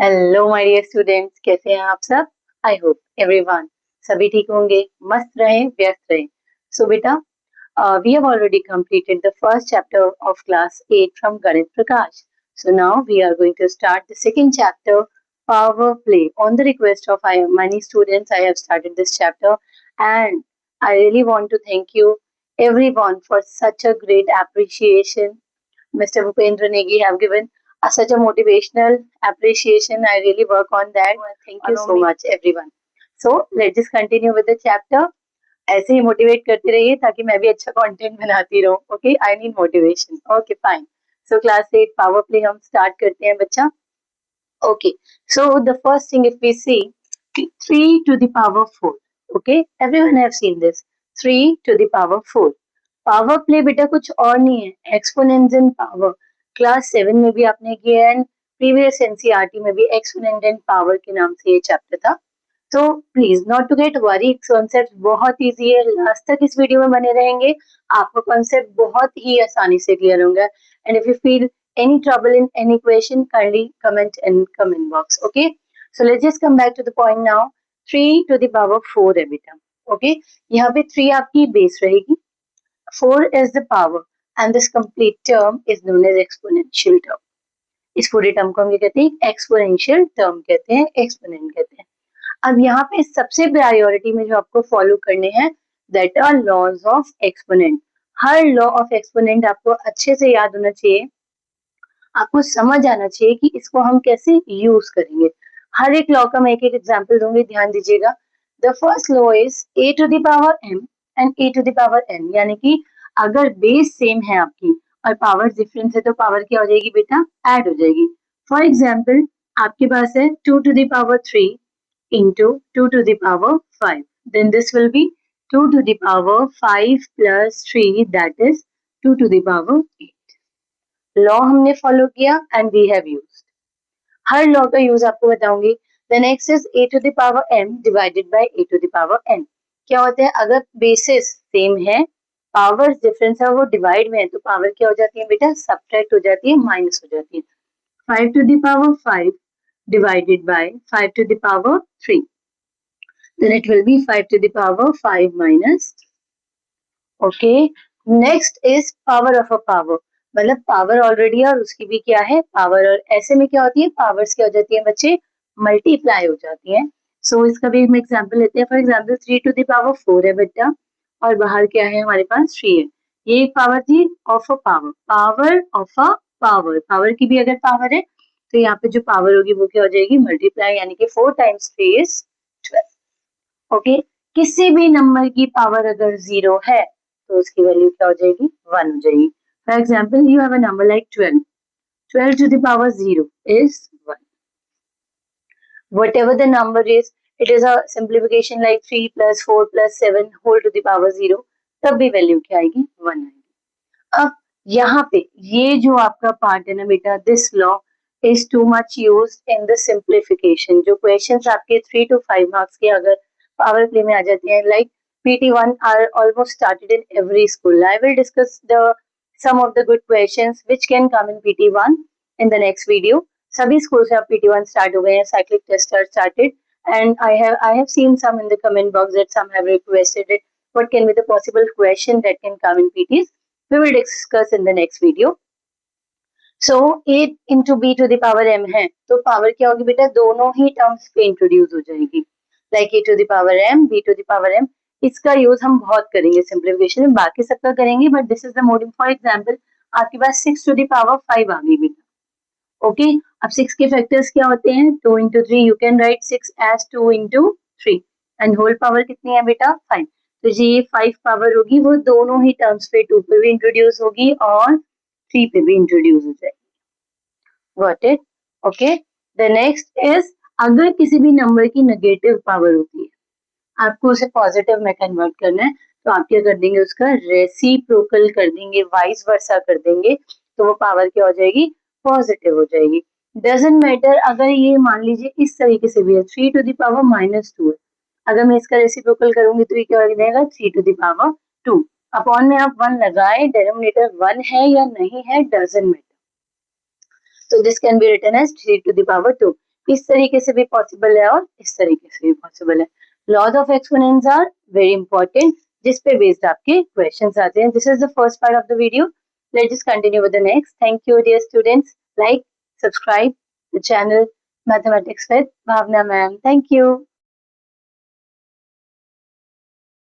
Hello my dear students, कैसे हैं आप सब। आई होप एवरीवन सभी ठीक होंगे, मस्त रहें, व्यस्त रहें। सो बेटा, we have already completed the first chapter of class 8 from Ganit Prakash. So now we are going to start the second chapter, Power Play. On the request of many students, I have started this chapter, and I really want to thank you everyone for such a great appreciation. Mr. Bhupendra Negi have given such a motivational appreciation. I really work on that. Thank you so much, everyone. So let's just continue with the chapter. ऐसे ही motivate करते रहिए ताकि मैं भी अच्छा content बनाती रहूं. Okay, I need motivation. Okay, fine. So class 8 power play हम स्टार्ट करते हैं बच्चा. Okay, so the first thing if we see 3 to the power 4. Okay, everyone have seen this. 3 to the power 4. Power play बेटा कुछ और नहीं है, exponents इन power. Class 7 में भी आपने किया एंड प्रीवियस एनसीईआरटी में भी एक्सपोनेंट इन पावर के नाम से ये चैप्टर था. तो please not to get worry, concept बहुत इजी है. लास्ट तक इस वीडियो में बने रहेंगे, आपका कॉन्सेप्ट बहुत ही आसानी से क्लियर होगा. And if you feel any trouble in any question, kindly comment in comment box. Okay, so let's just come back to the point now. 3 to the power 4 है बेटा. Okay, यहाँ पे 3 आपकी बेस रहेगी, 4 is the power, and this complete term is known as exponential term. इस पूरे term को हम क्या कहते हैं, एक्सपोनेंशियल टर्म कहते हैं, एक्सपोनेंट कहते हैं. अब यहाँ पे सबसे प्रायोरिटी में जो आपको फॉलो करने हैं, that are laws of exponent. हर लॉ ऑफ एक्सपोनेंट आपको अच्छे से याद होना चाहिए, आपको समझ आना चाहिए कि इसको हम कैसे यूज करेंगे. हर एक लॉ का मैं एक एक एग्जांपल दूंगी, ध्यान दीजिएगा. The first law is a to the power m and a to the power n, यानी कि अगर बेस सेम है आपकी और पावर डिफरेंस है तो पावर क्या हो जाएगी बेटा, ऐड हो जाएगी. फॉर एग्जाम्पल आपके पास है 2 to the power 3 into 2 to the power 5. Then this will be 2 to the power 5 plus 3, that is 2 to the power 8. Law हमने फॉलो किया एंड वी हैव यूज्ड. हर लॉ का यूज आपको बताऊंगी. The next is a to the power m divided by a to the power n. क्या होता है, अगर बेसिस सेम है, पावर डिफरेंस है, वो डिवाइड में है, तो पावर क्या हो जाती है बेटा, सब्ट्रैक्ट हो जाती है, माइनस हो जाती है. 5 to the power 5 divided by 5 to the power 3. Then it will be 5 to the power 5 minus. Okay, next is power of a power. मतलब पावर ऑलरेडी है और उसकी भी क्या है, पावर. और ऐसे में क्या होती है, पावर्स क्या हो जाती है बच्चे, मल्टीप्लाई हो जाती है. सो इसका भी हम एग्जांपल लेते हैं. For example 3 to the power 4 है बेटा, और बाहर क्या है हमारे पास, 3 है. ये एक पावर थी of a power, power of a power. Power की भी अगर पावर है तो यहाँ पे जो पावर होगी वो क्या हो जाएगी, मल्टीप्लाई, यानी कि 4 times 3 is 12. ओके, किसी भी नंबर की पावर अगर 0 है तो उसकी वैल्यू क्या हो जाएगी, 1 हो जाएगी. For example, you have a number like 12. 12 to the power 0 is 1. Whatever the number is, it is a simplification like 3 plus 4 plus 7 whole to the power 0. तब भी वैल्यू क्या आएगी, 1 आएगी. अब यहाँ पे ये जो आपका पार्ट है ना बेटा, this law is too much used in the simplification. जो questions आपके 3 to 5 marks के अगर power play में आ जाते हैं, like PT1 are almost started in every school. I will discuss the some of the good questions which can come in PT1 in the next video. सभी school से आप PT1 start हो गए हैं, cyclic test are started, and I have seen some in the comment box that some have requested it. What can be the possible question that can come in PTs? We will discuss in the next video. So 8 into b to the power m है, तो power क्या होगी बेटा, दोनों ही terms पे introduce हो जाएगी. Like a to the power m, b to the power m. इसका यूज हम बहुत करेंगे सिंप्लीफिकेशन में, बाकी सबका करेंगे, but this is the mode. For example आपके पास 6 to the power 5 आ गई बेटा. ओके, अब 6 के फैक्टर्स क्या होते हैं, 2 into 3. You can write 6 as 2 into 3 and whole power कितनी है बेटा, 5. तो ये 5 पावर होगी, वो दोनों ही टर्म्स पे 2 पे भी इंट्रोड्यूस होगी और 3 पे भी इंट्रोड्यूस हो जाएगी. Got it? Okay. The next is, अगर किसी भी नंबर की नेगेटिव पावर होती है, आपको उसे पॉजिटिव में कन्वर्ट करना है, तो आप क्या कर देंगे, उसका रेसिप्रोकल कर देंगे, वाइस वर्सा कर देंगे, तो वो पावर क्या हो जाएगी, पॉजिटिव हो जाएगी. डजंट मैटर अगर ये मान लीजिए इस तरीके से भी है, 3 to the power -2 है, अगर मैं इसका रेसिप्रोकल करूंगी तो ये क्या हो जाएगा, 3 to the power 2. अपॉन में आप 1 लगाए, डिनोमिनेटर 1 है या नहीं है, doesn't matter. So this can be written as 3 to the power 2. इस तरीके से भी पॉसिबल है और इस तरीके से भी पॉसिबल है. Laws of exponents are very important, जिस पे बेस्ड आपके क्वेश्चंस आते हैं. This is the first part of the video. Let's just continue with the next. Thank you dear students. Like, subscribe the channel mathematics with Bhavna ma'am. Thank you.